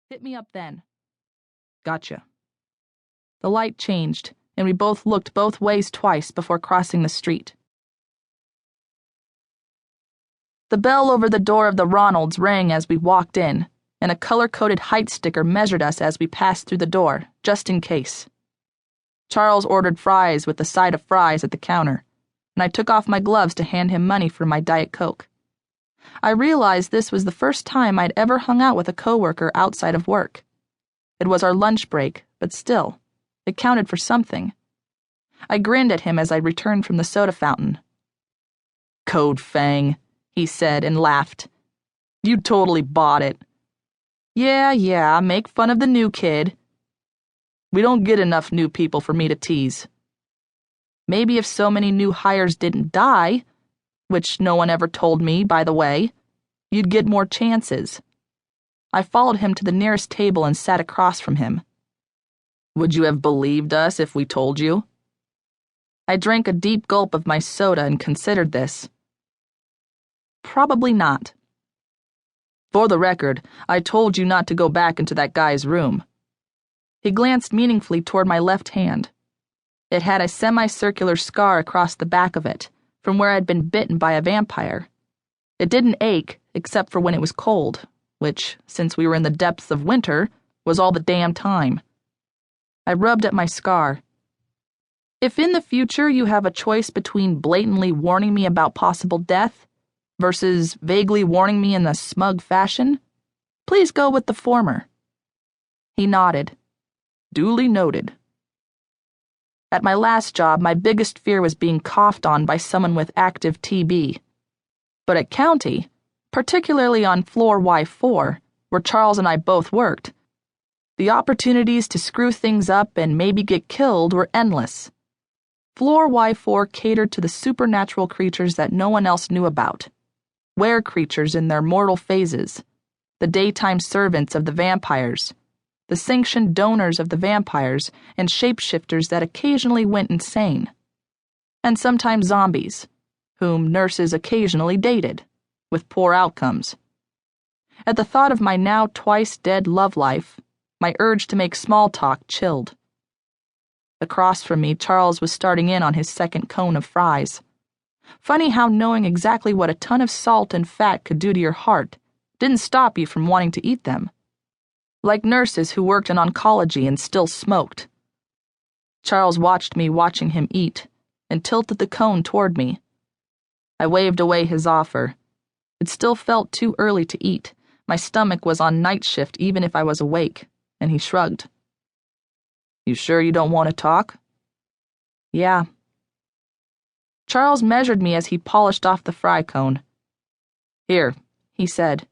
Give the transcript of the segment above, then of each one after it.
Hit me up then." "Gotcha." The light changed, and we both looked both ways twice before crossing the street. The bell over the door of the Ronalds rang as we walked in, and a color-coded height sticker measured us as we passed through the door, just in case. Charles ordered fries with the side of fries at the counter, and I took off my gloves to hand him money for my Diet Coke. I realized this was the first time I'd ever hung out with a coworker outside of work. It was our lunch break, but still, it counted for something. I grinned at him as I returned from the soda fountain. "Code Fang," he said and laughed. "You totally bought it." Yeah, make fun of the new kid." "We don't get enough new people for me to tease." "Maybe if so many new hires didn't die, which no one ever told me, by the way, you'd get more chances." I followed him to the nearest table and sat across from him. "Would you have believed us if we told you?" I drank a deep gulp of my soda and considered this. Probably not. "For the record, I told you not to go back into that guy's room." He glanced meaningfully toward my left hand. It had a semicircular scar across the back of it, from where I'd been bitten by a vampire. It didn't ache, except for when it was cold, which, since we were in the depths of winter, was all the damn time. I rubbed at my scar. "If in the future you have a choice between blatantly warning me about possible death versus vaguely warning me in a smug fashion, please go with the former." He nodded. "Duly noted." At my last job, my biggest fear was being coughed on by someone with active TB. But at County, particularly on floor Y4, where Charles and I both worked, the opportunities to screw things up and maybe get killed were endless. Floor Y4 catered to the supernatural creatures that no one else knew about. Were creatures in their mortal phases, the daytime servants of the vampires, the sanctioned donors of the vampires, and shapeshifters that occasionally went insane. And sometimes zombies, whom nurses occasionally dated, with poor outcomes. At the thought of my now twice-dead love life, my urge to make small talk chilled. Across from me, Charles was starting in on his second cone of fries. Funny how knowing exactly what a ton of salt and fat could do to your heart didn't stop you from wanting to eat them. Like nurses who worked in oncology and still smoked. Charles watched me watching him eat and tilted the cone toward me. I waved away his offer. It still felt too early to eat. My stomach was on night shift even if I was awake, and he shrugged. "You sure you don't want to talk?" "Yeah." Charles measured me as he polished off the fry cone. "Here," he said.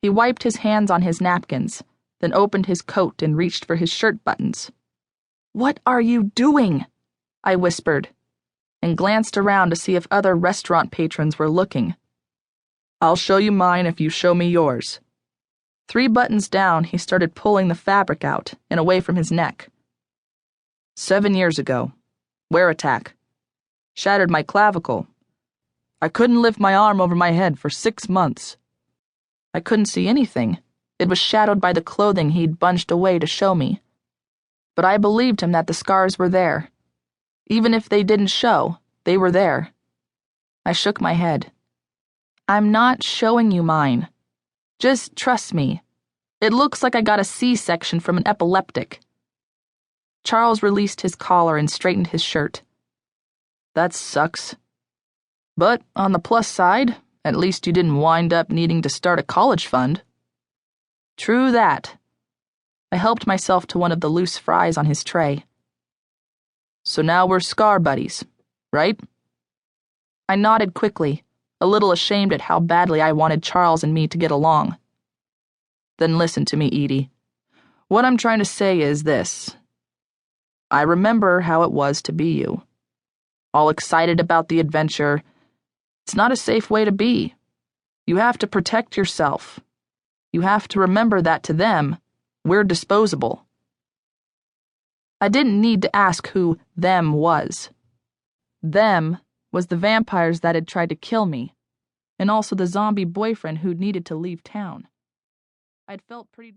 He wiped his hands on his napkins, then opened his coat and reached for his shirt buttons. "What are you doing?" I whispered, and glanced around to see if other restaurant patrons were looking. "I'll show you mine if you show me yours." 3 buttons down, he started pulling the fabric out and away from his neck. 7 years ago. Wear attack. Shattered my clavicle. I couldn't lift my arm over my head for 6 months. I couldn't see anything. It was shadowed by the clothing he'd bunched away to show me. But I believed him that the scars were there. Even if they didn't show, they were there. I shook my head. "I'm not showing you mine. Just trust me. It looks like I got a C-section from an epileptic." Charles released his collar and straightened his shirt. "That sucks. But on the plus side, at least you didn't wind up needing to start a college fund." "True that." I helped myself to one of the loose fries on his tray. "So now we're scar buddies, right?" I nodded quickly, a little ashamed at how badly I wanted Charles and me to get along. "Then listen to me, Edie. What I'm trying to say is this. I remember how it was to be you. All excited about the adventure. It's not a safe way to be. You have to protect yourself. You have to remember that to them, we're disposable." I didn't need to ask who them was. Them was the vampires that had tried to kill me, and also the zombie boyfriend who'd needed to leave town. I'd felt pretty